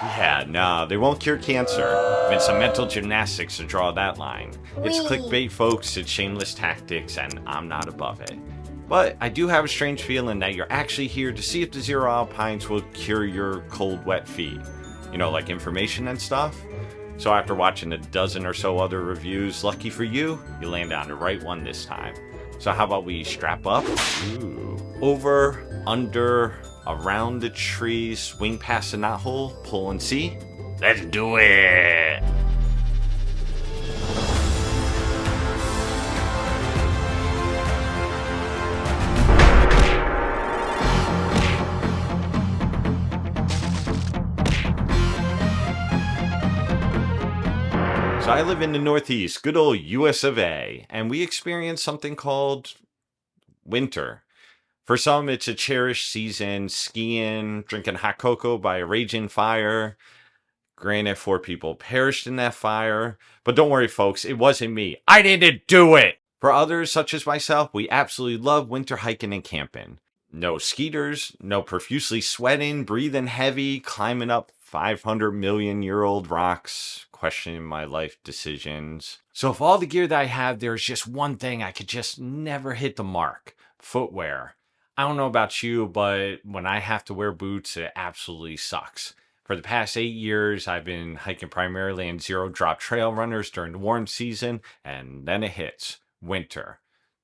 Yeah, no, they won't cure cancer. It's some mental gymnastics to draw that line. It's clickbait, folks, it's shameless tactics, and I'm not above it. But I do have a strange feeling that you're actually here to see if the Xero Alpines will cure your cold, wet feet. You know, like information and stuff. So after watching a dozen or so other reviews, lucky for you, you land on the right one this time. So how about we strap up? Ooh. Over, under, around the tree, swing past the knothole, pull and see. Let's do it! So I live in the Northeast, good old US of A, and we experience something called winter. For some, it's a cherished season, skiing, drinking hot cocoa by a raging fire. Granted, 4 people perished in that fire, but don't worry, folks, it wasn't me. I didn't do it! For others, such as myself, we absolutely love winter hiking and camping. No skeeters, no profusely sweating, breathing heavy, climbing up 500 million-year-old rocks, questioning my life decisions. So if all the gear that I have, there's just one thing I could just never hit the mark: footwear. I don't know about you, but when I have to wear boots, it absolutely sucks. For the past 8 years, I've been hiking primarily in zero drop trail runners during the warm season, and then it hits winter.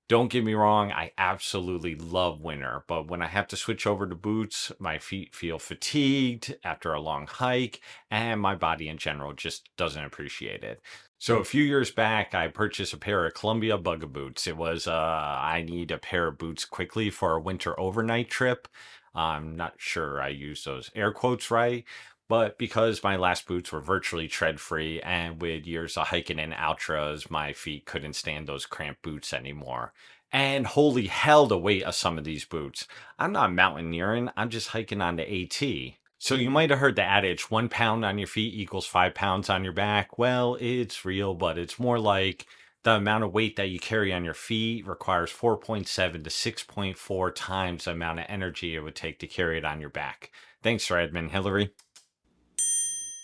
Don't get me wrong, I absolutely love winter, but when I have to switch over to boots, my feet feel fatigued after a long hike, and my body in general just doesn't appreciate it. So a few years back, I purchased a pair of Columbia Bugga boots. It was, I need a pair of boots quickly for a winter overnight trip. I'm not sure I used those air quotes right, but because my last boots were virtually tread free, and with years of hiking in ultras, my feet couldn't stand those cramped boots anymore. And holy hell, the weight of some of these boots. I'm not mountaineering, I'm just hiking on the AT. So you might have heard the adage, 1 pound on your feet equals 5 pounds on your back. Well, it's real, but it's more like the amount of weight that you carry on your feet requires 4.7 to 6.4 times the amount of energy it would take to carry it on your back. Thanks, Redmond Hillary.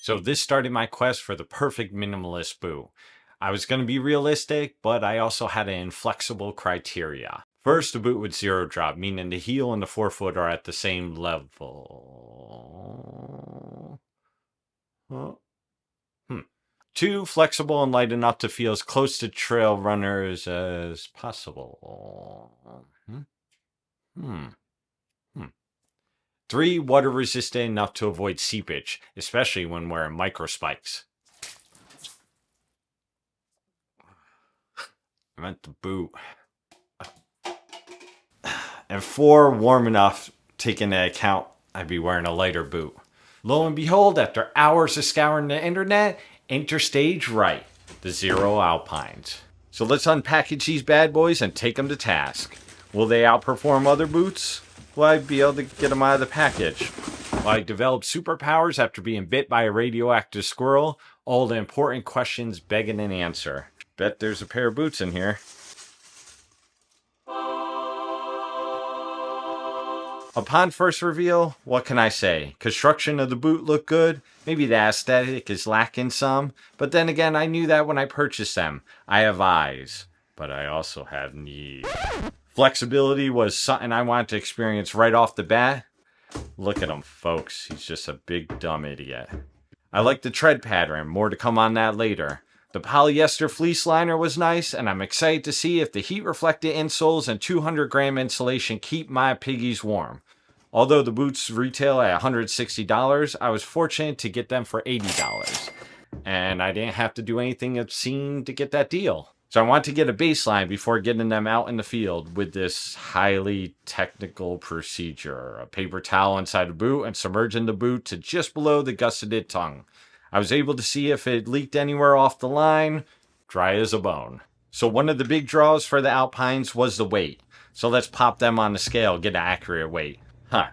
So this started my quest for the perfect minimalist boot. I was going to be realistic, but I also had an inflexible criteria. First, a boot with zero drop, meaning the heel and the forefoot are at the same level. Oh. 2, flexible and light enough to feel as close to trail runners as possible. 3, water resistant enough to avoid seepage, especially when wearing micro spikes. I meant the boot. And 4, warm enough, taking into account I'd be wearing a lighter boot. Lo and behold, after hours of scouring the internet, enter stage right, the Xero Alpines. So let's unpackage these bad boys and take them to task. Will they outperform other boots? Will I be able to get them out of the package? Will I develop superpowers after being bit by a radioactive squirrel? All the important questions begging an answer. Bet there's a pair of boots in here. Upon first reveal, what can I say? Construction of the boot looked good. Maybe the aesthetic is lacking some. But then again, I knew that when I purchased them. I have eyes, but I also have needs. Flexibility was something I wanted to experience right off the bat. Look at him, folks. He's just a big dumb idiot. I like the tread pattern. More to come on that later. The polyester fleece liner was nice, and I'm excited to see if the heat-reflected insoles and 200-gram insulation keep my piggies warm. Although the boots retail at $160, I was fortunate to get them for $80. And I didn't have to do anything obscene to get that deal. So I want to get a baseline before getting them out in the field with this highly technical procedure. A paper towel inside the boot and submerging the boot to just below the gusseted tongue. I was able to see if it leaked anywhere off the line. Dry as a bone. So one of the big draws for the Alpines was the weight. So let's pop them on the scale, get an accurate weight.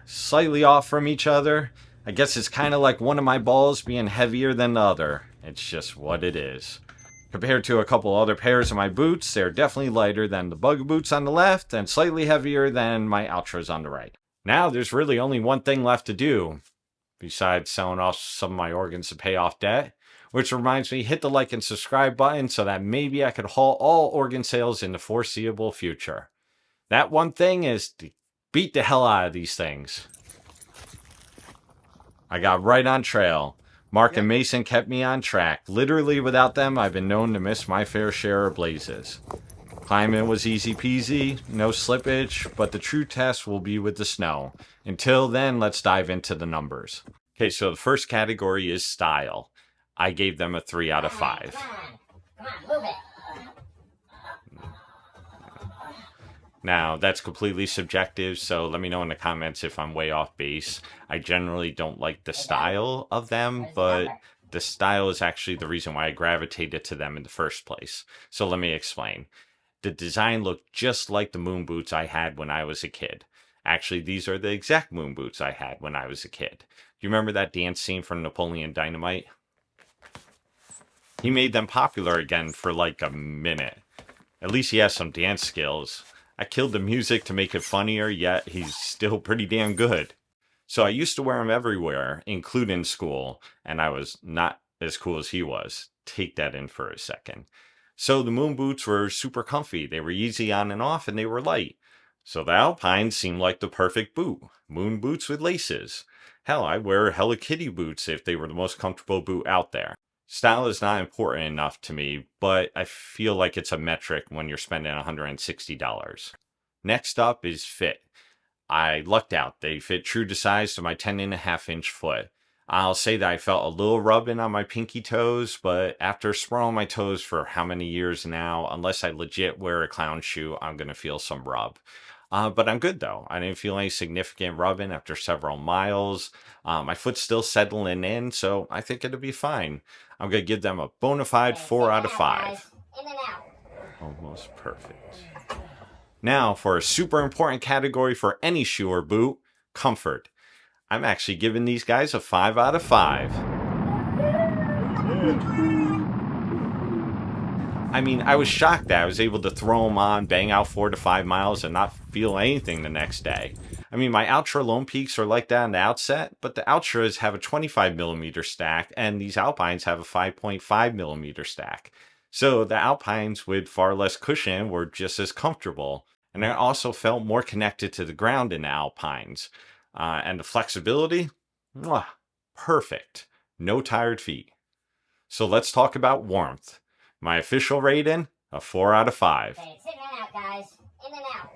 Slightly off from each other. I guess it's kind of like one of my balls being heavier than the other. It's just what it is. Compared to a couple other pairs of my boots, they're definitely lighter than the Bugga boots on the left and slightly heavier than my Ultras on the right. Now there's really only one thing left to do. besides selling off some of my organs to pay off debt. Which reminds me, hit the like and subscribe button so that maybe I could halt all organ sales in the foreseeable future. That one thing is to beat the hell out of these things. I got right on trail. Mark and Mason kept me on track. Literally without them, I've been known to miss my fair share of blazes. Climbing was easy peasy, no slippage, but the true test will be with the snow. Until then, let's dive into the numbers. Okay, so the first category is style. I gave them a 3 out of 5. Come on, move it. Now, that's completely subjective, so let me know in the comments if I'm way off base. I generally don't like the style of them, but the style is actually the reason why I gravitated to them in the first place. So let me explain. The design looked just like the moon boots I had when I was a kid. Actually, these are the exact moon boots I had when I was a kid. Do you remember that dance scene from Napoleon Dynamite? He made them popular again for like a minute. At least he has some dance skills. I killed the music to make it funnier, yet he's still pretty damn good. So I used to wear them everywhere, including school, and I was not as cool as he was. Take that in for a second. So the moon boots were super comfy. They were easy on and off, and they were light. So the Alpines seemed like the perfect boot. Moon boots with laces. Hell, I'd wear Hello Kitty boots if they were the most comfortable boot out there. Style is not important enough to me, but I feel like it's a metric when you're spending $160. Next up is fit. I lucked out. They fit true to size to my 10.5-inch foot. I'll say that I felt a little rubbing on my pinky toes, but after sprawling my toes for how many years now, unless I legit wear a clown shoe, I'm going to feel some rub. But I'm good though. I didn't feel any significant rubbing after several miles. My foot's still settling in, so I think it'll be fine. I'm going to give them a bona fide 4 out of 5. In and out. Almost perfect. Now, for a super important category for any shoe or boot, comfort. I'm actually giving these guys a 5 out of 5. I mean, I was shocked that I was able to throw them on, bang out 4 to 5 miles, and not feel anything the next day. I mean, my Ultra Lone Peaks are like that on the outset, but the Ultras have a 25mm stack, and these Alpines have a 5.5mm stack. So the Alpines with far less cushion were just as comfortable, and I also felt more connected to the ground in the Alpines. And the flexibility, perfect. No tired feet. So let's talk about warmth. My official rating, a 4 out of 5. Okay, it's in and out, guys. In and out.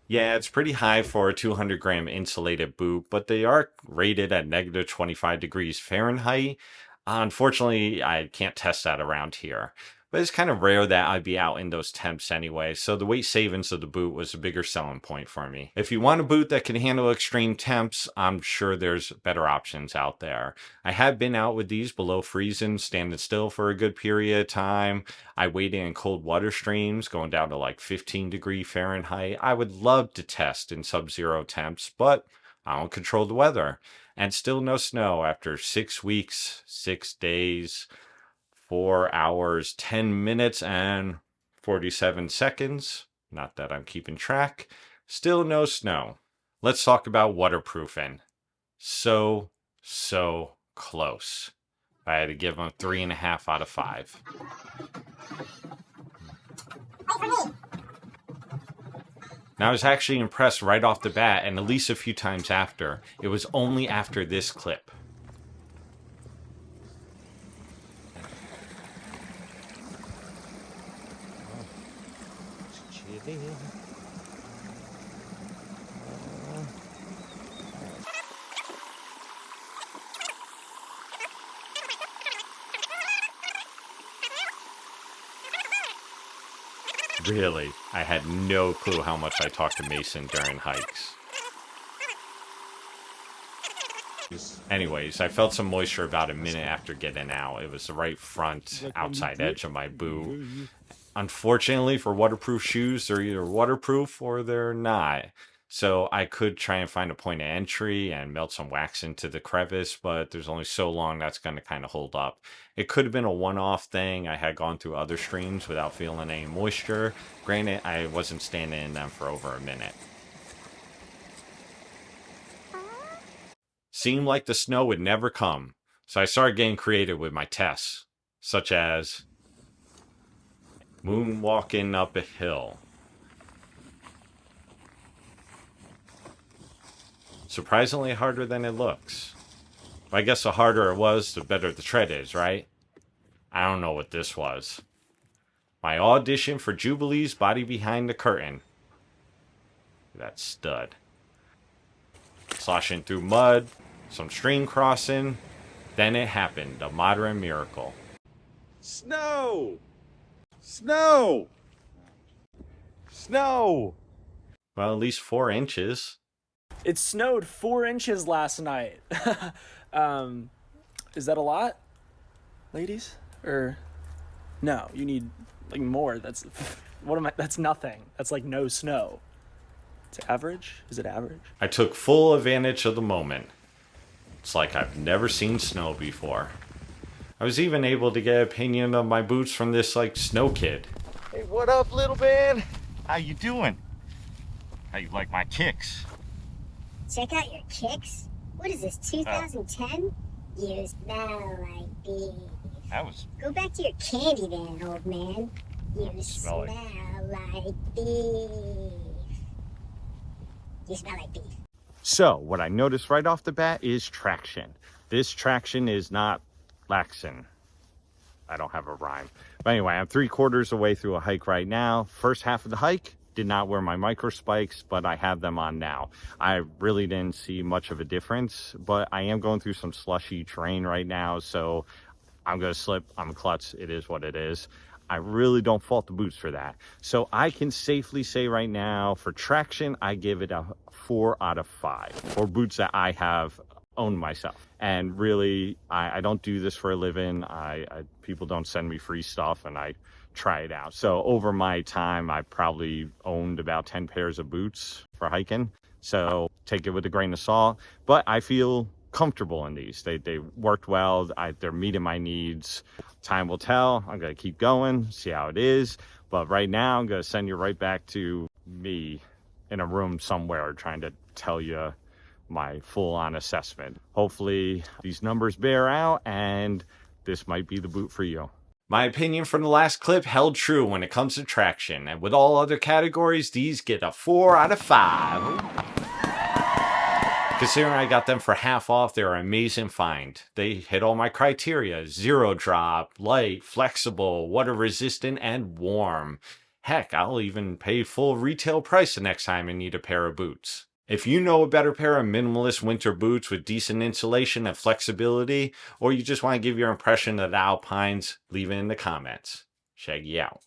Yeah, it's pretty high for a 200-gram insulated boot, but they are rated at negative 25 degrees Fahrenheit. Unfortunately, I can't test that around here. But it's kind of rare that I'd be out in those temps anyway, so the weight savings of the boot was a bigger selling point for me. If you want a boot that can handle extreme temps, I'm sure there's better options out there. I have been out with these below freezing, standing still for a good period of time. I waded in cold water streams, going down to like 15 degree Fahrenheit. I would love to test in sub-zero temps, but I don't control the weather. And still no snow after 6 weeks, 6 days, 4 hours, 10 minutes, and 47 seconds. Not that I'm keeping track. Still no snow. Let's talk about waterproofing. So close. I had to give them 3.5 out of 5. Now, I was actually impressed right off the bat, and at least a few times after. It was only after this clip. Really, I had no clue how much I talked to Mason during hikes. Anyways, I felt some moisture about a minute after getting out. It was the right front outside edge of my boot. Unfortunately, for waterproof shoes, they're either waterproof or they're not. So I could try and find a point of entry and melt some wax into the crevice, but there's only so long that's going to kind of hold up. It could have been a one-off thing. I had gone through other streams without feeling any moisture. Granted, I wasn't standing in them for over a minute. seemed like the snow would never come, so I started getting creative with my tests, such as moonwalking up a hill. Surprisingly harder than it looks. But I guess the harder it was, the better the tread is, right? I don't know what this was. My audition for Jubilee's Body Behind the Curtain. That stud. Sloshing through mud, some stream crossing. Then it happened, a modern miracle. Snow! Snow! Snow! Well, at least 4 inches. It snowed 4 inches last night. Is that a lot, ladies? Or no? You need like more. That's what am I? That's nothing. That's like no snow. It's average. Is it average? I took full advantage of the moment. It's like I've never seen snow before. I was even able to get an opinion of my boots from this like snow kid. Hey, what up, little man? How you doing? How you like my kicks? Check out your kicks. What is this, 2010? You smell like beef. That was... Go back to your candy van, old man. You Smell like beef. You smell like beef. So, what I noticed right off the bat is traction. This traction is not laxin'. I don't have a rhyme. But anyway, I'm 3/4 the way through a hike right now. First half of the hike, did not wear my micro spikes, but I have them on now. I really didn't see much of a difference, but I am going through some slushy terrain right now, so I'm going to slip, I'm klutz, it is what it is. I really don't fault the boots for that. So I can safely say right now, for traction, I give it a 4 out of 5 for boots that I have owned myself. And really, I don't do this for a living. People don't send me free stuff, and I try it out. So over my time, I probably owned about 10 pairs of boots for hiking. So take it with a grain of salt, but I feel comfortable in these. They worked well. They're meeting my needs. Time will tell. I'm going to keep going, see how it is. But right now, I'm going to send you right back to me in a room somewhere trying to tell you my full-on assessment. Hopefully these numbers bear out and this might be the boot for you. My opinion from the last clip held true when it comes to traction, and with all other categories, these get a 4 out of 5. Considering I got them for half off, they're an amazing find. They hit all my criteria: zero drop, light, flexible, water resistant, and warm. Heck, I'll even pay full retail price the next time I need a pair of boots. If you know a better pair of minimalist winter boots with decent insulation and flexibility, or you just want to give your impression of the Alpines, leave it in the comments. Shaggy out.